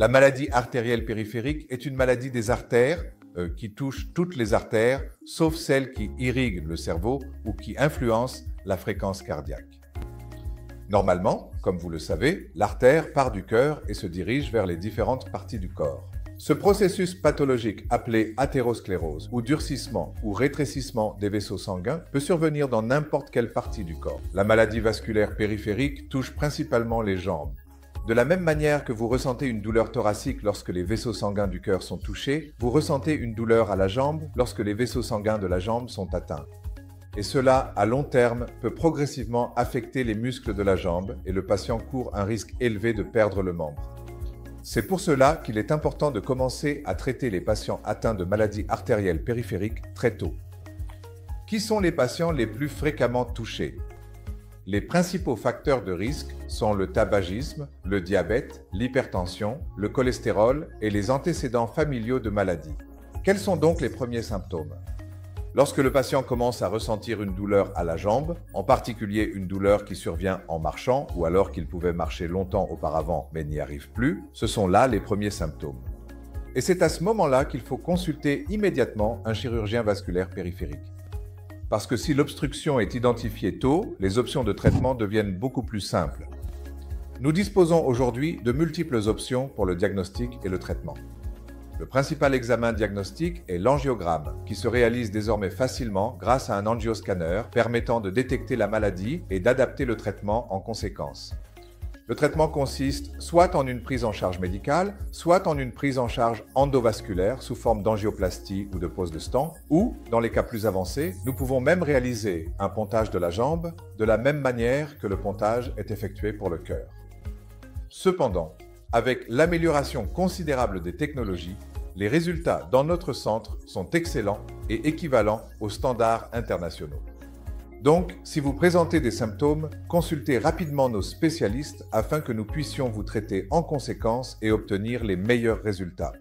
La maladie artérielle périphérique est une maladie des artères qui touche toutes les artères, sauf celles qui irriguent le cerveau ou qui influencent la fréquence cardiaque. Normalement, comme vous le savez, l'artère part du cœur et se dirige vers les différentes parties du corps. Ce processus pathologique appelé athérosclérose ou durcissement ou rétrécissement des vaisseaux sanguins peut survenir dans n'importe quelle partie du corps. La maladie vasculaire périphérique touche principalement les jambes. De la même manière que vous ressentez une douleur thoracique lorsque les vaisseaux sanguins du cœur sont touchés, vous ressentez une douleur à la jambe lorsque les vaisseaux sanguins de la jambe sont atteints. Et cela, à long terme, peut progressivement affecter les muscles de la jambe et le patient court un risque élevé de perdre le membre. C'est pour cela qu'il est important de commencer à traiter les patients atteints de maladies artérielles périphériques très tôt. Qui sont les patients les plus fréquemment touchés? Les principaux facteurs de risque sont le tabagisme, le diabète, l'hypertension, le cholestérol et les antécédents familiaux de maladies. Quels sont donc les premiers symptômes? Lorsque le patient commence à ressentir une douleur à la jambe, en particulier une douleur qui survient en marchant ou alors qu'il pouvait marcher longtemps auparavant mais n'y arrive plus, ce sont là les premiers symptômes. Et c'est à ce moment-là qu'il faut consulter immédiatement un chirurgien vasculaire périphérique. Parce que si l'obstruction est identifiée tôt, les options de traitement deviennent beaucoup plus simples. Nous disposons aujourd'hui de multiples options pour le diagnostic et le traitement. Le principal examen diagnostique est l'angiogramme, qui se réalise désormais facilement grâce à un angioscanner permettant de détecter la maladie et d'adapter le traitement en conséquence. Le traitement consiste soit en une prise en charge médicale, soit en une prise en charge endovasculaire sous forme d'angioplastie ou de pose de stent, ou, dans les cas plus avancés, nous pouvons même réaliser un pontage de la jambe de la même manière que le pontage est effectué pour le cœur. Cependant, avec l'amélioration considérable des technologies, les résultats dans notre centre sont excellents et équivalents aux standards internationaux. Donc, si vous présentez des symptômes, consultez rapidement nos spécialistes afin que nous puissions vous traiter en conséquence et obtenir les meilleurs résultats.